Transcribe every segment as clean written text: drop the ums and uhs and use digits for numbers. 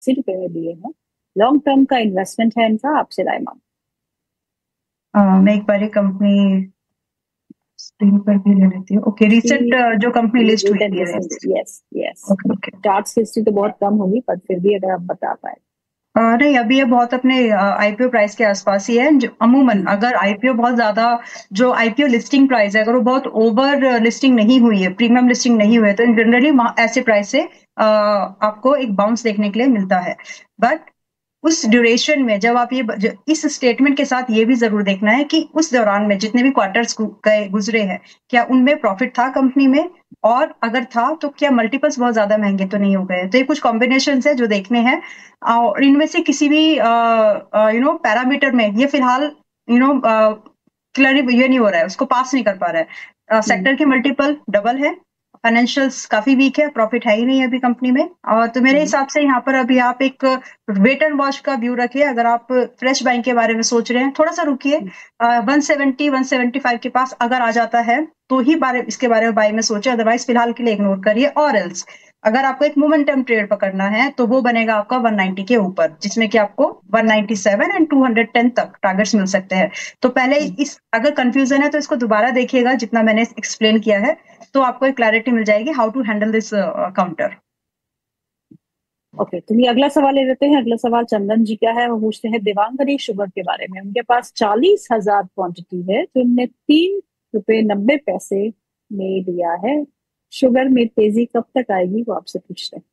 ₹80 में दिए हैं। लॉन्ग टर्म का इन्वेस्टमेंट है इनका, आपसे राय मांग। मैं एक बार कंपनी स्क्रीन पर भी ले लेती हूँ। ओके, रिसेंट जो कंपनी लिस्ट हुई रिटर्न थी। Recent, yes yes. Okay okay. Charts history तो बहुत कम होगी, पर फिर भी अगर आप बता पाए। नहीं, अभी ये बहुत अपने आईपीओ प्राइस के आसपास ही है। अमूमन अगर आईपीओ बहुत ज्यादा, जो आईपीओ लिस्टिंग प्राइस है, अगर वो बहुत ओवर लिस्टिंग नहीं हुई है, प्रीमियम लिस्टिंग नहीं हुई है, तो जनरली ऐसे प्राइस से आपको एक बाउंस देखने के लिए मिलता है। बट उस ड्यूरेशन में जब आप इस स्टेटमेंट के साथ ये भी जरूर देखना है कि उस दौरान में जितने भी क्वार्टर्स गए गुजरे हैं, क्या उनमें प्रॉफिट था कंपनी में, और अगर था तो क्या मल्टीपल्स बहुत ज्यादा महंगे तो नहीं हो गए। तो ये कुछ कॉम्बिनेशन है जो देखने हैं, और इनमें से किसी भी पैरामीटर में ये फिलहाल यू नो क्लियर ये नहीं हो रहा है, उसको पास नहीं कर पा रहा है। सेक्टर के मल्टीपल डबल है, फाइनेंशियल्स काफी वीक है, प्रॉफिट है ही नहीं अभी कंपनी में। और तो मेरे हिसाब से यहाँ पर अभी आप एक वेट एंड वॉच का व्यू रखिए। अगर आप फ्रेश बाइंग के बारे में सोच रहे हैं, थोड़ा सा रुकिए। 170 175 के पास अगर आ जाता है तो ही इसके बारे में बाय में सोचे, अदरवाइज फिलहाल के लिए इग्नोर करिए। और एल्स अगर आपको एक मोमेंटम ट्रेड पकड़ना है तो वो बनेगा आपका 190 के ऊपर, जिसमें कि आपको 197 एंड 210 तक टारगेट्स मिल सकते हैं। तो पहले इस अगर कंफ्यूजन है तो इसको दोबारा देखिएगा, जितना मैंने एक्सप्लेन किया है, तो आपको एक क्लैरिटी मिल जाएगी how to handle this counter. Okay, तो ये अगला सवाल ले लेते हैं। अगला सवाल चंदन जी का है। वो पूछते हैं देवांगनी शुगर के बारे में। उनके पास 40,000 क्वांटिटी है, तो उनने ₹3.90 में लिया है। शुगर में तेजी कब तक आएगी, वो आपसे पूछते हैं।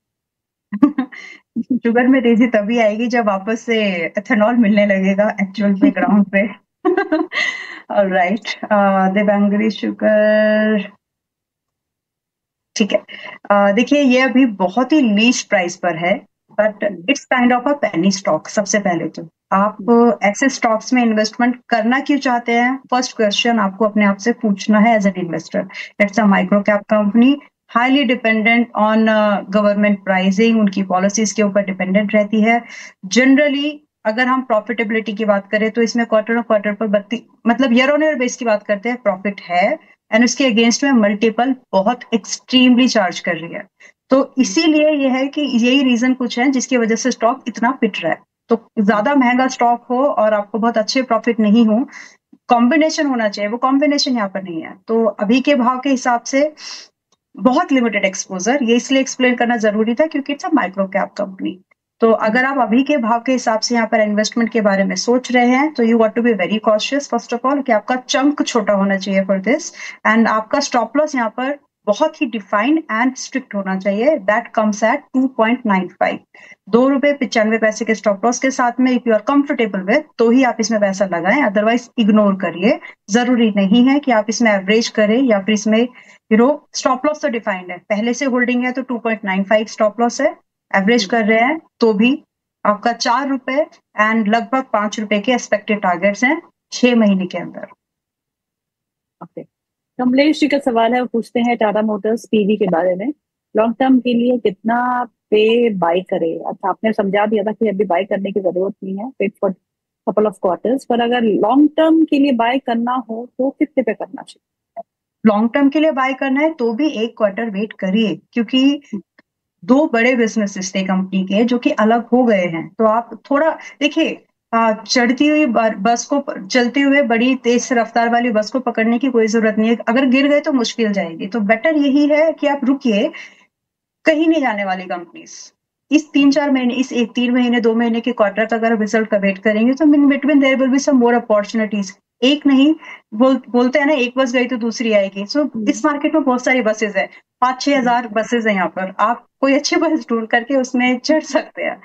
शुगर में तेजी तभी आएगी जब वापस से एथेनॉल मिलने लगेगा एक्चुअल पे, ग्राउंड पे। ऑलराइट, देवांगरी शुगर, ठीक है। देखिए, ये अभी बहुत ही लीस्ट प्राइस पर है, but it's kind of a penny stock. सबसे पहले तो आप ऐसे स्टॉक्स में इन्वेस्टमेंट करना क्यों चाहते हैं, फर्स्ट क्वेश्चन आपको अपने आप से पूछना है as an investor. It's a micro cap company, highly dependent on government pricing, उनकी पॉलिसीज के ऊपर डिपेंडेंट रहती है। जनरली अगर हम प्रॉफिटेबिलिटी की बात करें तो इसमें क्वार्टर क्वार्टर पर 32, मतलब ईयर ऑन ईयर बेस की बात करते हैं, प्रॉफिट है। एंड उसके अगेंस्ट में मल्टीपल बहुत एक्सट्रीमली चार्ज कर रही है। तो इसीलिए यह है कि यही रीजन कुछ है जिसकी वजह से स्टॉक इतना पिट रहा है। तो ज्यादा महंगा स्टॉक हो और आपको बहुत अच्छे प्रॉफिट नहीं हो, कॉम्बिनेशन होना चाहिए, वो कॉम्बिनेशन यहाँ पर नहीं है। तो अभी के भाव के हिसाब से बहुत लिमिटेड एक्सपोजर, ये इसलिए एक्सप्लेन करना जरूरी था क्योंकि it's a micro cap company. तो अगर आप अभी के भाव के हिसाब से यहाँ पर इन्वेस्टमेंट के बारे में सोच रहे हैं तो you got to be very cautious first of all, कि आपका चंक छोटा होना चाहिए फॉर दिस। एंड आपका स्टॉप लॉस यहाँ पर बहुत ही डिफाइंड एंड स्ट्रिक्ट होना चाहिए। दैट कम्स एट 2.95, ₹2.95 के स्टॉप लॉस के साथ में। If you are comfortable with तो ही आप इसमें पैसा लगाएं, अदरवाइज इग्नोर करिए। जरूरी नहीं है कि आप इसमें एवरेज करें या फिर इसमें स्टॉप लॉस तो डिफाइंड है, पहले से होल्डिंग है तो 2.95 स्टॉप लॉस है। एवरेज कर रहे हैं तो भी आपका ₹4 एंड लगभग ₹5 के एक्सपेक्टेड टारगेट्स हैं 6 महीने के अंदर। ओके, कमलेश जी का सवाल है। वो पूछते हैं टाटा मोटर्स पीवी के बारे में। लॉन्ग टर्म के लिए कितना पे बाय करे? अच्छा, आपने समझा दिया था कि अभी बाय करने की जरूरत नहीं है, wait for couple of quarters. पर अगर लॉन्ग टर्म के लिए बाय करना हो तो कितने पे करना चाहिए? लॉन्ग टर्म के लिए बाय करना है तो भी एक क्वार्टर वेट करिए, क्योंकि दो बड़े बिजनेसेस थे कंपनी के जो कि अलग हो गए हैं। तो आप थोड़ा देखिए, चढ़ती हुई बस को, चलते हुए बड़ी तेज रफ्तार वाली बस को पकड़ने की कोई जरूरत नहीं है। अगर गिर गए तो मुश्किल जाएगी, तो बेटर यही है कि आप रुकिए। कहीं नहीं जाने वाली कंपनीज इस 3 4 महीने, इस एक 3 महीने 2 महीने के क्वार्टर का अगर रिजल्ट का वेट करेंगे तो in between there will be some more opportunities. एक नहीं, बोलते हैं ना, एक बस गई तो दूसरी आएगी। सो इस मार्केट में बहुत सारी बसेस है, 5 6 हजार बसेस है यहाँ पर। आप कोई अच्छी बस ढूंढ करके उसमें चढ़ सकते हैं।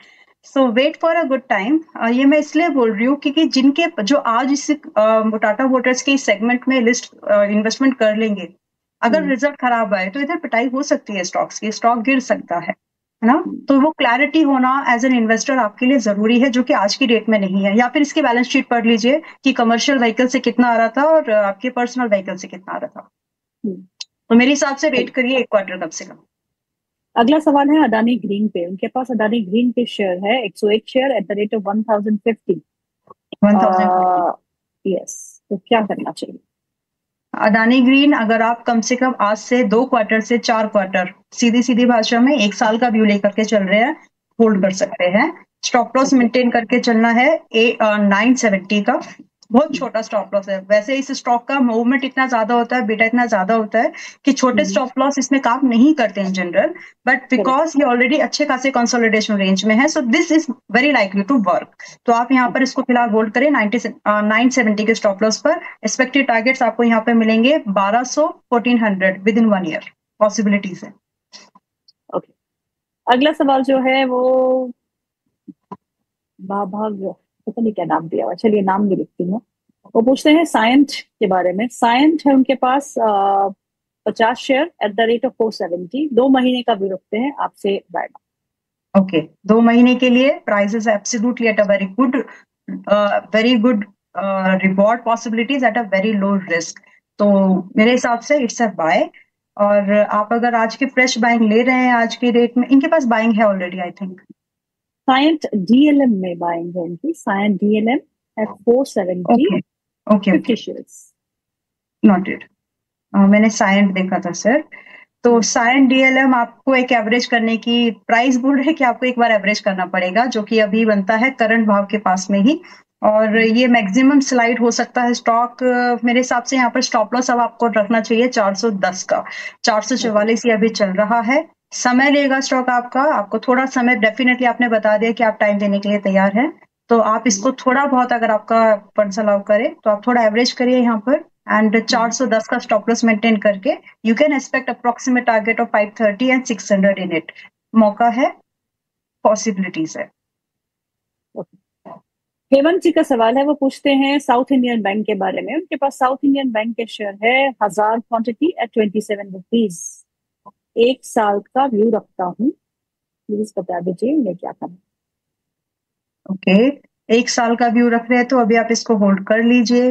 So wait for a good time. ये मैं इसलिए बोल रही हूँ क्योंकि जिनके जो आज इस टाटा मोटर्स के सेगमेंट में लिस्ट इन्वेस्टमेंट कर लेंगे, अगर रिजल्ट खराब आए तो इधर पिटाई हो सकती है स्टॉक्स की, स्टॉक गिर सकता है ना। तो वो क्लैरिटी होना एज एन इन्वेस्टर आपके लिए जरूरी है, जो कि आज की डेट में नहीं है। या फिर इसकी बैलेंस शीट पढ़ लीजिए कि कमर्शियल व्हीकल से कितना आ रहा था और आपके पर्सनल व्हीकल से कितना आ रहा था। तो मेरे हिसाब से वेट करिए एक क्वार्टर कम से कम। अगला सवाल है अदानी ग्रीन पे। उनके पास अदानी ग्रीन के शेयर है 101 share at the rate of 1050। 1050। Yes, तो क्या करना चाहिए? अदानी ग्रीन, अगर आप कम से कम आज से 2 क्वार्टर से 4 क्वार्टर, सीधी सीधी भाषा में 1 साल का व्यू लेकर के चल रहे हैं, होल्ड कर सकते हैं। स्टॉप लॉस मेंटेन करके चलना है 970 का, बहुत छोटा स्टॉप लॉस है। वैसे इस स्टॉक का मूवमेंट इतना ज्यादा होता है, बीटा इतना ज्यादा होता है कि छोटे स्टॉप लॉस इसमें काम नहीं करते इन जनरल, बट बिकॉज ये ऑलरेडी अच्छे खासे कंसोलिडेशन रेंज में है, so this is very likely to work. तो आप यहाँ पर इसको फिलहाल होल्ड करें 970 के स्टॉप लॉस पर। एक्सपेक्टेड टारगेट्स आपको यहाँ पे मिलेंगे 1200 1400 विद इन 1 ईयर, पॉसिबिलिटीज है। ओके, अगला सवाल जो है वो पता नहीं क्या नाम दिया हुआ, चलिए नाम भी लिखती हूँ। वो पूछते हैं साइंट के बारे में। साइंट है उनके पास 50 share at the rate of 470, 2 महीने का भी रखते हैं आपसे बाय। ओके, 2 महीने के लिए price is absolutely at a very good reward possibilities at a very low risk. तो मेरे हिसाब से इट्स अ बाय। और आप अगर आज की फ्रेश बाइंग ले रहे हैं आज के रेट में, इनके पास बाइंग है already I think. Cyient DLM में बाइंग है इनकी, Cyient DLM at 470, okay 50 shares. Noted. मैंने साइंट देखा था सर। तो साइंट डीएलएम आपको एक एवरेज करने की प्राइस बोल रहे हैं कि आपको एक बार एवरेज करना पड़ेगा, जो कि अभी बनता है करंट भाव के पास में ही। और ये मैक्सिमम स्लाइड हो सकता है स्टॉक। मेरे हिसाब से यहाँ पर स्टॉप लॉस अब आपको रखना चाहिए 410 का। 444 ये अभी चल रहा है। समय लेगा स्टॉक आपका, आपको थोड़ा समय डेफिनेटली आपने बता दिया कि आप टाइम देने के लिए तैयार हैं। तो आप इसको थोड़ा बहुत अगर आपका फंड्स अलाउ करे तो आप थोड़ा एवरेज करिए यहाँ पर, एंड 410 का स्टॉप लॉस मेंटेन करके you can expect approximate target of 530 and 600 in it. मौका है, पॉसिबिलिटीज है। हेमंत जी का सवाल है, वो पूछते हैं साउथ इंडियन बैंक के बारे में। उनके पास साउथ इंडियन बैंक के शेयर है 1000 क्वांटिटी एट 27 रुपीज। 1 साल का व्यू रखता हूँ, प्लीज बता दीजिए मैं क्या करूँ। ओके, 1 साल का व्यू रख रहे हैं तो अभी आप इसको होल्ड कर लीजिए।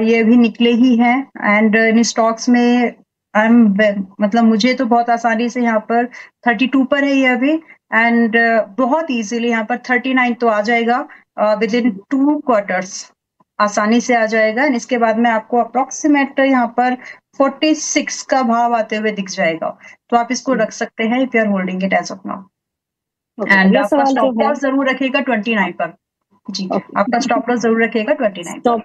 ये अभी निकले ही हैं, एंड इन स्टॉक्स में मतलब मुझे तो बहुत आसानी से यहाँ पर 32 पर है ये अभी, एंड बहुत इजीली यहाँ पर 39 तो आ जाएगा विद इन 2 क्वार्टर्स, आसानी से आ जाएगा। एंड इसके बाद में आपको अप्रोक्सीमेट यहाँ पर 46 का भाव आते हुए दिख जाएगा। तो आप इसको रख सकते हैं if you are holding it as of now. And आपका स्टॉप लॉस जरूर रखेगा 29 पर। जी, आपका स्टॉप लॉस जरूर रखेगा 29 पर।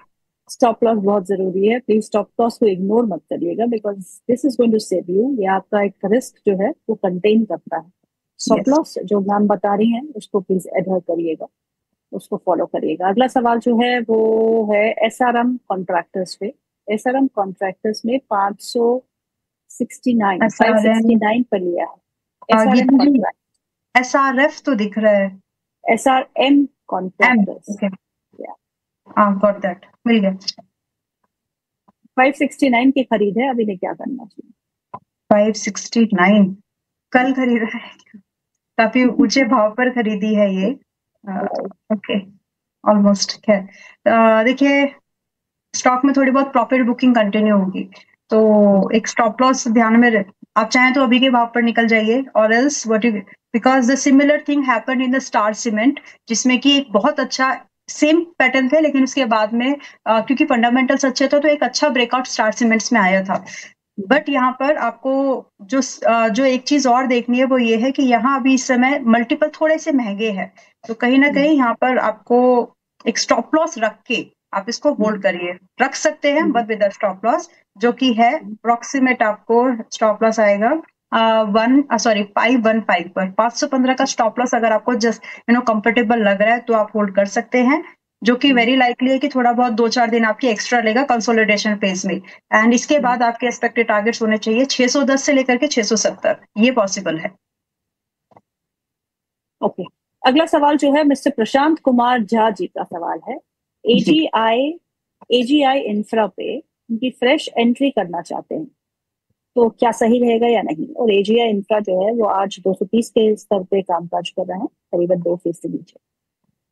स्टॉप लॉस बहुत जरूरी है, प्लीज स्टॉप लॉस को इग्नोर मत करिएगा, because this is going to save you. ये आपका एक रिस्क जो है वो कंटेन करता है। स्टॉप लॉस जो मैम बता रही हैं उसको प्लीज एडहर करिएगा, उसको फॉलो करिएगा। अगला सवाल जो है वो है एसआरएम कॉन्ट्रैक्टर्स पे। एसआरएम कॉन्ट्रैक्टर्स में 569 पर लिया है एसआरएम कॉन्ट्रैक्ट। एसआरएफ तो दिख रहा है, एसआरएम कॉन्ट्रैक्टर्स। गॉट दैट, मिल गया। 569 की खरीद है, अभी ने क्या करना चाहिए? 569 कल खरीदा है, काफी ऊंचे भाव पर खरीदी है ये। Okay, almost. खैर देखिए, स्टॉक में थोड़ी बहुत प्रॉफिट बुकिंग कंटिन्यू होगी, तो एक स्टॉप लॉस ध्यान में आप चाहें तो अभी के भाव पर निकल जाइए, और else what you, because the similar thing happened in the star cement, जिसमें कि एक बहुत अच्छा सेम पैटर्न थे, लेकिन उसके बाद में क्योंकि फंडामेंटल्स अच्छे थे तो एक अच्छा ब्रेकआउट स्टार सीमेंट्स में आया था। बट यहाँ पर आपको जो एक चीज और देखनी है वो ये है कि यहाँ अभी इस समय मल्टीपल थोड़े से महंगे हैं, तो कहीं ना कहीं यहाँ पर आपको एक स्टॉप लॉस रख के आप इसको होल्ड करिए, रख सकते हैं बट विद स्टॉप लॉस, जो कि है अप्रोक्सीमेट आपको स्टॉप लॉस आएगा 515 पर। 515 का स्टॉप लॉस अगर आपको जस्ट कंफर्टेबल लग रहा है तो आप होल्ड कर सकते हैं, जो कि वेरी लाइकली है कि थोड़ा बहुत 2-4 दिन आपकी एक्स्ट्रा लेगा कंसोलिडेशन फेज में। एंड इसके बाद आपके एक्सपेक्टेड टारगेट्स होने चाहिए 610 से लेकर के 670, ये पॉसिबल है। ओके, अगला सवाल जो है मिस्टर प्रशांत कुमार झा जी का सवाल है। एजीआई इंफ्रा पे उनकी फ्रेश एंट्री करना चाहते हैं, तो क्या सही रहेगा या नहीं? और एजीआई इंफ्रा जो है वो आज 230 के स्तर पे कामकाज कर रहे हैं, करीबन 2% नीचे।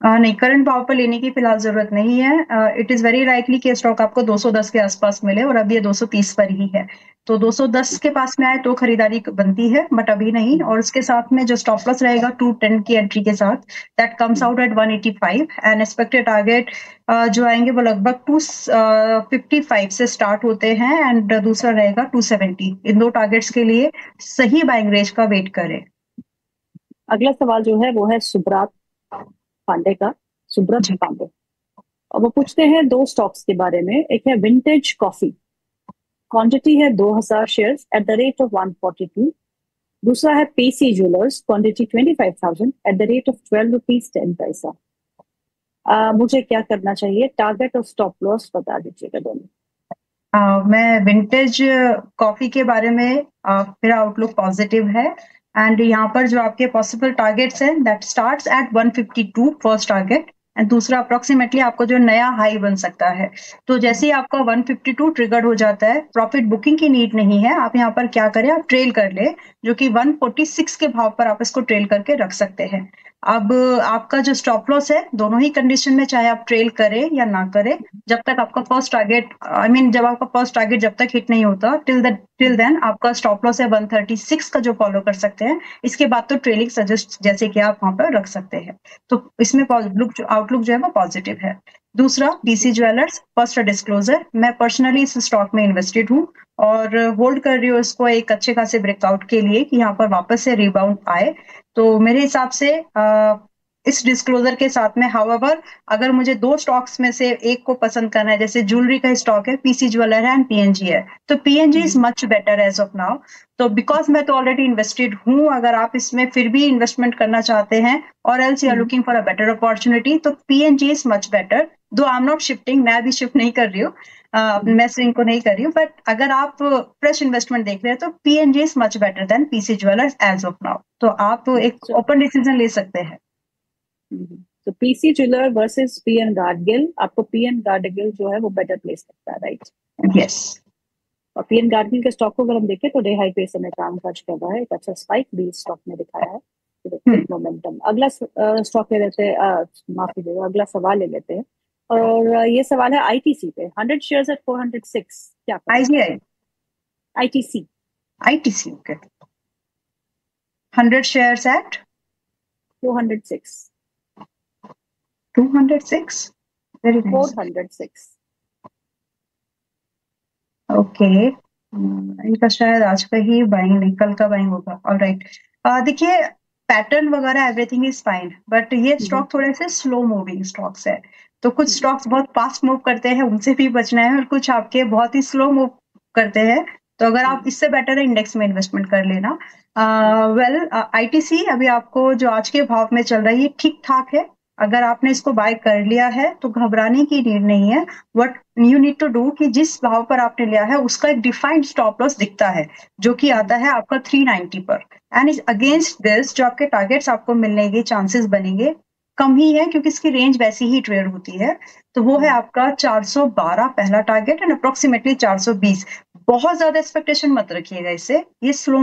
नहीं, करंट भाव पर लेने की फिलहाल जरूरत नहीं है। इट इज वेरी लाइकली कि स्टॉक आपको 210 के आसपास मिले, और अभी ये 230 पर ही है, तो 210 के पास में आए तो खरीदारी बनती है, बट अभी नहीं। और उसके साथ में जो स्टॉप लॉस रहेगा 210 की एंट्री के साथ, that comes out at 185, and expected target जो आएंगे वो लगभग 255 से स्टार्ट होते हैं, एंड दूसरा रहेगा 270। इन दो टारगेट्स के लिए सही बाइंग रेंज का वेट करें। अगला सवाल जो है वो है सुब्रत पांडे का, सुब्रत जी। पांडे। और वो पूछते हैं दो स्टॉक्स के बारे में। एक है विंटेज कॉफी, क्वांटिटी है 2000 shares at the rate of 142। दूसरा है PC jewellers, quantity 25,000 at the rate of 12 rupees 10 पैसा। मुझे क्या करना चाहिए? टारगेट और स्टॉप लॉस बता दीजिएगा दोनों। मैं विंटेज कॉफी के बारे में मेरा आउटलुक पॉजिटिव है। एंड यहाँ पर जो आपके पॉसिबल टारगेट्स हैं that starts at 152 first target, and दूसरा अप्रोक्सीमेटली आपको जो नया हाई बन सकता है। तो जैसे ही आपका 152 ट्रिगर हो जाता है, प्रॉफिट बुकिंग की नीड नहीं है। आप यहाँ पर क्या करें, आप ट्रेल कर ले, जो कि 146 के भाव पर आप इसको ट्रेल करके रख सकते हैं। अब आपका जो स्टॉप लॉस है दोनों ही कंडीशन में, चाहे आप ट्रेल करें या ना करें, जब तक आपका फर्स्ट टारगेट जब आपका फर्स्ट टारगेट जब तक हिट नहीं होता, टिल देन आपका स्टॉप लॉस है 136 का, जो फॉलो कर सकते हैं। इसके बाद तो ट्रेलिंग सजेस्ट जैसे कि आप वहां पर रख सकते हैं। तो इसमें आउटलुक जो है वो पॉजिटिव है। दूसरा, पीसी ज्वेलर्स, फर्स्ट डिस्क्लोजर, मैं पर्सनली इस स्टॉक में इन्वेस्टेड हूँ और होल्ड कर रही हूँ इसको एक अच्छे खासे ब्रेकआउट के लिए कि यहाँ पर वापस से रिबाउंड आए। तो मेरे हिसाब से इस डिस्क्लोजर के साथ में, हाउएवर, अगर मुझे दो स्टॉक्स में से एक को पसंद करना है, जैसे ज्वेलरी का स्टॉक है, पीसी ज्वेलर है एंड पीएनजी है, तो PNG is much better as of now. तो बिकॉज मैं तो ऑलरेडी इन्वेस्टेड हूँ, अगर आप इसमें फिर भी इन्वेस्टमेंट करना चाहते हैं और else you are looking for a better opportunity, तो PNG is much better. Though I am not shifting, मैं भी शिफ्ट नहीं कर रही हूँ, मैं स्विंग को नहीं कर रही हूँ, बट अगर आप फ्रेश इन्वेस्टमेंट देख रहे हैं तो PNG is much better than PC jewellers as of now. तो आप एक ओपन डिसीजन ले सकते हैं। तो PC jeweller versus PN Gadgil, आपको पीएन गार्डगिल जो है वो बेटर प्लेस लगता है, राइट? यस। और पीएन गार्डगिल के स्टॉक को अगर हम देखें तो डे हाई पे समय काम काज कर रहा है, एक अच्छा स्पाइक भी स्टॉक में दिखाया है, मोमेंटम। अगला स्टॉक ले लेते हैं, माफी देगा, अगला सवाल ले लेते हैं। और ये सवाल है आईटीसी पे, 100 शेयर्स एट 406, क्या करना? IGI, ITC, ITC, okay. 100 shares at 406, 206, very nice, 406। Okay. इनका शायद आज का ही बाइंग नहीं, कल का बाइंग होगा। ऑलराइट, देखिए, पैटर्न वगैरह एवरीथिंग इज फाइन, बट ये स्टॉक थोड़े से स्लो मूविंग स्टॉक्स है। तो कुछ स्टॉक्स बहुत फास्ट मूव करते हैं, उनसे भी बचना है, और कुछ आपके बहुत ही स्लो मूव करते हैं। तो अगर आप, इससे बेटर है इंडेक्स में इन्वेस्टमेंट कर लेना। वेल, आईटीसी अभी आपको जो आज के भाव में चल रही है ठीक ठाक है। अगर आपने इसको बाय कर लिया है तो घबराने की नीड नहीं है। What you need to do कि जिस भाव पर आपने लिया है उसका एक डिफाइंड स्टॉप लॉस दिखता है, जो कि आता है आपका 390 पर। एंड अगेंस्ट दिस जो आपके टारगेट्स आपको मिलने के चांसेस बनेंगे कम ही है, क्योंकि इसकी रेंज वैसी ही ट्रेड होती है। तो वो है आपका 412 पहला टारगेट एंड अप्रोक्सीमेटली 420। बहुत ज्यादा एक्सपेक्टेशन मत रखिएगा इससे, ये स्लो